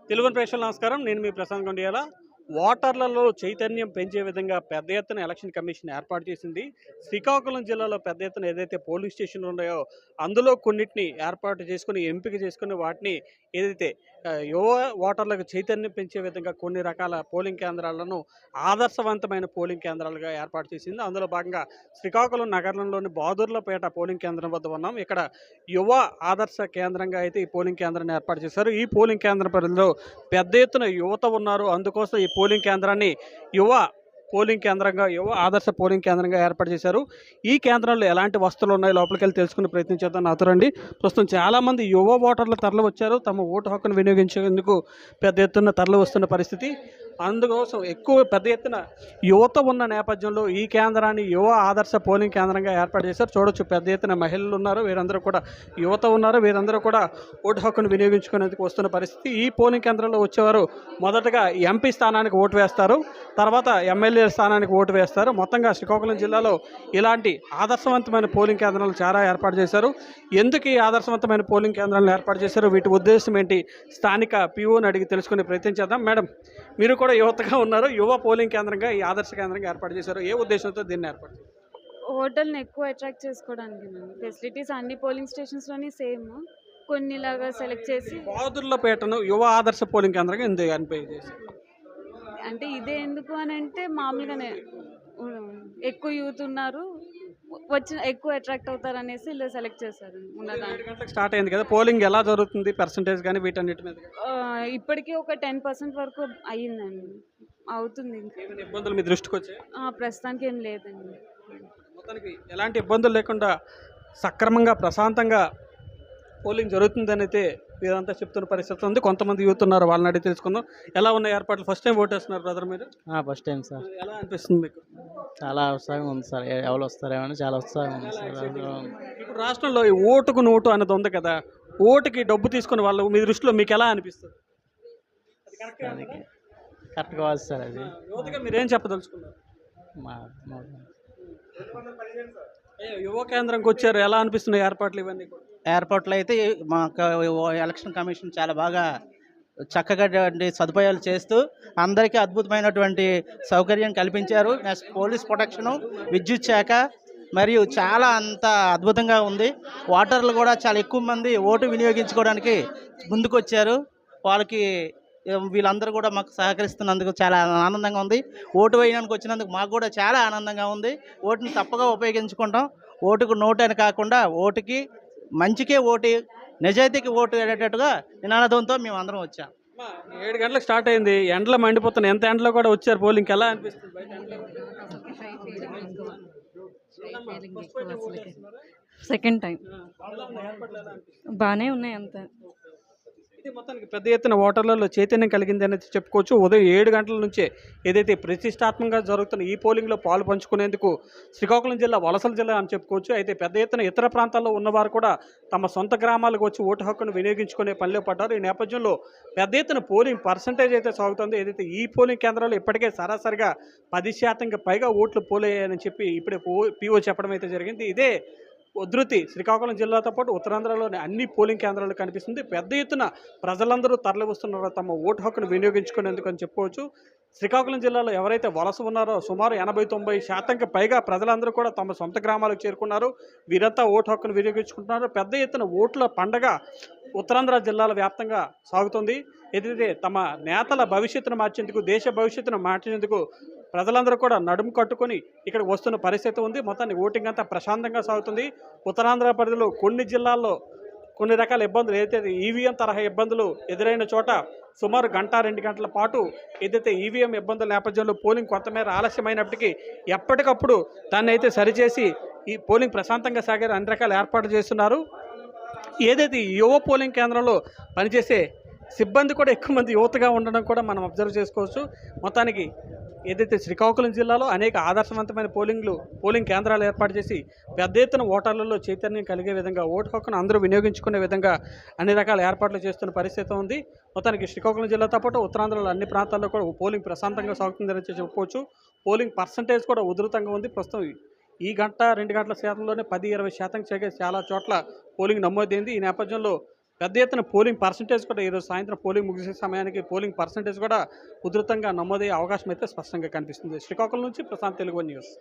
తెలుగు ప్రేక్షకులకు నమస్కారం. నేను మీ ప్రశాంత్ గొండియాల. ఓటర్లలో చైతన్యం పెంచే విధంగా పెద్ద ఎత్తున ఎలక్షన్ కమిషన్ ఏర్పాటు చేసింది. శ్రీకాకుళం జిల్లాలో పెద్ద ఎత్తున ఏదైతే పోలింగ్ స్టేషన్లు ఉన్నాయో అందులో కొన్నిటిని ఏర్పాటు చేసుకొని, ఎంపిక చేసుకొని వాటిని ఏదైతే యువ ఓటర్లకు చైతన్యం పెంచే విధంగా కొన్ని రకాల పోలింగ్ కేంద్రాలను ఆదర్శవంతమైన పోలింగ్ కేంద్రాలుగా ఏర్పాటు చేసింది. అందులో భాగంగా శ్రీకాకుళం నగరంలోని బాదుర్లపేట పోలింగ్ కేంద్రం వద్ద ఉన్నాం. ఇక్కడ యువ ఆదర్శ కేంద్రంగా అయితే ఈ పోలింగ్ కేంద్రాన్ని ఏర్పాటు చేశారు. ఈ పోలింగ్ కేంద్రం పరిధిలో పెద్ద ఎత్తున యువత ఉన్నారు. అందుకోసం ఈ పోలింగ్ కేంద్రాన్ని యువ యువ ఆదర్శ పోలింగ్ కేంద్రంగా ఏర్పాటు చేశారు. ఈ కేంద్రంలో ఎలాంటి వస్తువులు ఉన్నాయి లోపలికి వెళ్ళి తెలుసుకునే ప్రయత్నం చేద్దాం. నాతో రండి. ప్రస్తుతం చాలామంది యువ ఓటర్లు తరలి వచ్చారు. తమ ఓటు హక్కును వినియోగించేందుకు పెద్ద ఎత్తున తరలి వస్తున్న పరిస్థితి. అందుకోసం ఎక్కువ పెద్ద ఎత్తున యువత ఉన్న నేపథ్యంలో ఈ కేంద్రాన్ని యువ ఆదర్శ పోలింగ్ కేంద్రంగా ఏర్పాటు చేశారు. చూడొచ్చు, పెద్ద ఎత్తున మహిళలు ఉన్నారు. వీరందరూ కూడా యువత ఉన్నారు. వీరందరూ కూడా ఓటు హక్కును వినియోగించుకునేందుకు వస్తున్న పరిస్థితి. ఈ పోలింగ్ కేంద్రంలో వచ్చేవారు మొదటగా ఎంపీ స్థానానికి ఓటు వేస్తారు. తర్వాత ఎమ్మెల్యే స్థానానికి ఓటు వేస్తారు. మొత్తంగా శ్రీకాకుళం జిల్లాలో ఇలాంటి ఆదర్శవంతమైన పోలింగ్ కేంద్రాలు చాలా ఏర్పాటు చేశారు. ఎందుకు ఈ ఆదర్శవంతమైన పోలింగ్ కేంద్రాలను ఏర్పాటు చేశారు, వీటి ఉద్దేశం ఏంటి, స్థానిక పీఓని అడిగి తెలుసుకునే ప్రయత్నం చేద్దాం. మేడం, మీరు కూడా యువతగా ఉన్నారు. యువ పోలింగ్ కేంద్రంగా ఈ ఆదర్శ కేంద్రంగా ఏర్పాటు చేశారు. ఏ ఉద్దేశంతో దీన్ని ఏర్పాటు చేశారు? ఓటర్లను ఎక్కువ అట్రాక్ట్ చేసుకోవడానికి ఫెసిలిటీస్ అన్ని పోలింగ్ స్టేషన్స్లోని సేమ్, కొన్నిలాగా సెలెక్ట్ చేసి బాదుర్లపేటను యువ ఆదర్శ పోలింగ్ కేంద్రంగా ఎందుకు ఎంపిక చేశారు? అంటే ఇదే ఎందుకు అని అంటే మామూలుగానే ఎక్కువ యూత్ ఉన్నారు, వచ్చిన ఎక్కువ అట్రాక్ట్ అవుతారు అనేసి ఇలా సెలెక్ట్ చేశారు. 7 గంటలకు స్టార్ట్ అయింది కదా, పోలింగ్ ఎలా జరుగుతుంది, పర్సంటేజ్ కానీ వీటన్నిటి మీద ఇప్పటికీ ఒక 10% వరకు అయ్యిందండి, అవుతుంది. ఇంకా ఏమైనా ఇబ్బందులు మీ దృష్టికి వచ్చాయి? ప్రస్తుతానికి ఏం లేదండి. మొత్తానికి ఎలాంటి ఇబ్బందులు లేకుండా సక్రమంగా ప్రశాంతంగా పోలింగ్ జరుగుతుందని అయితే వీరంతా చెప్తున్న పరిస్థితి ఉంది. కొంతమంది యూత్ ఉన్నారు, వాళ్ళని అడిగి తెలుసుకుందాం. ఎలా ఉన్నాయి ఏర్పాట్లు? ఫస్ట్ టైం ఓటేస్తున్నారు బ్రదర్ మీరు? First time sir. ఎలా అనిపిస్తుంది మీకు? చాలా ఉత్సాహంగా ఉంది సార్. ఎవరు వస్తారేమో అని చాలా ఉత్సాహంగా ఉంది సార్. ఇప్పుడు రాష్ట్రంలో ఈ ఓటుకు నోటు అన్నది ఉంది కదా, ఓటుకి డబ్బు తీసుకునే వాళ్ళు మీ దృష్టిలో మీకు ఎలా అనిపిస్తుంది? దానికి కరెక్ట్ కావాలి సార్. అది యువతగా మీరేం చెప్పదలుచుకున్నారు? మా యువ కేంద్రంకి వచ్చారు, ఎలా అనిపిస్తున్నాయి ఏర్పాట్లు ఇవన్నీ కూడా? ఎయిర్పోర్ట్లో అయితే మా ఎలక్షన్ కమిషన్ చాలా బాగా చక్కగా సదుపాయాలు చేస్తూ అందరికీ అద్భుతమైనటువంటి సౌకర్యం కల్పించారు. నెక్స్ట్ పోలీస్ ప్రొటెక్షను, విద్యుత్ శాఖ మరియు చాలా అంత అద్భుతంగా ఉంది. ఓటర్లు కూడా చాలా ఎక్కువ మంది ఓటు వినియోగించుకోవడానికి ముందుకొచ్చారు. వాళ్ళకి వీళ్ళందరూ కూడా మాకు సహకరిస్తున్నందుకు చాలా ఆనందంగా ఉంది. ఓటు వేయడానికి వచ్చినందుకు మాకు కూడా చాలా ఆనందంగా ఉంది. ఓటుని తప్పగా ఉపయోగించుకుంటాం. ఓటుకు నోటు అని కాకుండా ఓటుకి మంచికే ఓటు, నిజాయితీకి ఓటు అనేటట్టుగా నినాదంతో మేము అందరం వచ్చాం. 7 గంటలకు స్టార్ట్ అయింది, ఎండలో మండిపోతున్నాయి. ఎంత ఎండలో కూడా వచ్చారు పోలింగ్కి, ఎలా అనిపిస్తుంది? సెకండ్ టైం బాగానే ఉన్నాయి అంతా. ఇది మొత్తానికి పెద్ద ఎత్తున ఓటర్లలో చైతన్యం కలిగింది అనేది చెప్పుకోవచ్చు. ఉదయం 7 గంటల నుంచే ఏదైతే ప్రతిష్టాత్మకంగా జరుగుతున్న ఈ పోలింగ్లో పాలు పంచుకునేందుకు శ్రీకాకుళం జిల్లా వలసల జిల్లా అని చెప్పుకోవచ్చు. అయితే పెద్ద ఎత్తున ఇతర ప్రాంతాల్లో ఉన్నవారు కూడా తమ సొంత గ్రామాలకు వచ్చి ఓటు హక్కును వినియోగించుకునే పనిలో పడ్డారు. ఈ నేపథ్యంలో పెద్ద ఎత్తున పోలింగ్ పర్సంటేజ్ అయితే సాగుతుంది. ఏదైతే ఈ పోలింగ్ కేంద్రాల్లో ఇప్పటికే సరాసరిగా 10% పైగా ఓట్లు పోలయ్యాయని చెప్పి ఇప్పుడే పీఓ చెప్పడం అయితే జరిగింది. ఇదే ఉధృతి శ్రీకాకుళం జిల్లాతో పాటు ఉత్తరాంధ్రలోని అన్ని పోలింగ్ కేంద్రాలు కనిపిస్తుంది. పెద్ద ఎత్తున ప్రజలందరూ తరలి వస్తున్నారో తమ ఓటు హక్కును వినియోగించుకునేందుకు అని చెప్పుకోవచ్చు. శ్రీకాకుళం జిల్లాలో ఎవరైతే వలస ఉన్నారో సుమారు 80-90% పైగా ప్రజలందరూ కూడా తమ సొంత గ్రామాలకు చేరుకున్నారు. వీరంతా ఓటు హక్కును వినియోగించుకుంటున్నారు. పెద్ద ఎత్తున ఓట్ల పండగ ఉత్తరాంధ్ర జిల్లాల వ్యాప్తంగా సాగుతుంది. ఏదైతే తమ నేతల భవిష్యత్తును మార్చేందుకు, దేశ భవిష్యత్తును మార్చేందుకు ప్రజలందరూ కూడా నడుము కట్టుకొని ఇక్కడికి వస్తున్న పరిస్థితి ఉంది. మొత్తాన్ని ఓటింగ్ అంతా ప్రశాంతంగా సాగుతుంది. ఉత్తరాంధ్ర పరిధిలో కొన్ని జిల్లాల్లో కొన్ని రకాల ఇబ్బందులు, ఏదైతే ఈవీఎం తరహా ఇబ్బందులు ఎదురైన చోట సుమారు 1-2 గంటల పాటు ఏదైతే ఈవీఎం ఇబ్బందుల నేపథ్యంలో పోలింగ్ కొంతమేర ఆలస్యమైనప్పటికీ ఎప్పటికప్పుడు దాన్ని అయితే సరిచేసి ఈ పోలింగ్ ప్రశాంతంగా సాగే అన్ని రకాల ఏర్పాట్లు చేస్తున్నారు. ఏదైతే యువ పోలింగ్ కేంద్రంలో పనిచేసే సిబ్బంది కూడా ఎక్కువ మంది యువతగా ఉండడం కూడా మనం అబ్జర్వ్ చేసుకోవచ్చు. మొత్తానికి ఏదైతే శ్రీకాకుళం జిల్లాలో అనేక ఆదర్శవంతమైన పోలింగ్ కేంద్రాలు ఏర్పాటు చేసి పెద్ద ఎత్తున ఓటర్లలో చైతన్యం కలిగే విధంగా, ఓటు హక్కును అందరూ వినియోగించుకునే విధంగా అన్ని రకాల ఏర్పాట్లు చేస్తున్న పరిస్థితి ఉంది. మొత్తానికి శ్రీకాకుళం జిల్లాతో పాటు ఉత్తరాంధ్రలో అన్ని ప్రాంతాల్లో కూడా పోలింగ్ ప్రశాంతంగా సాగుతుందని చెప్పుకోవచ్చు. పోలింగ్ పర్సంటేజ్ కూడా ఉధృతంగా ఉంది. ప్రస్తుతం ఈ 1-2 గంటల శాతంలోనే 10-20% చాలా చోట్ల పోలింగ్ నమోదైంది. ఈ నేపథ్యంలో పెద్ద ఎత్తున పోలింగ్ పర్సంటేజ్ కూడా ఈరోజు సాయంత్రం పోలింగ్ ముగిసే సమయానికి పోలింగ్ పర్సంటేజ్ కూడా ఉధృతంగా నమోదయ్యే అవకాశం అయితే స్పష్టంగా కనిపిస్తుంది. శ్రీకాకుళం నుంచి ప్రశాంత్, తెలుగు న్యూస్.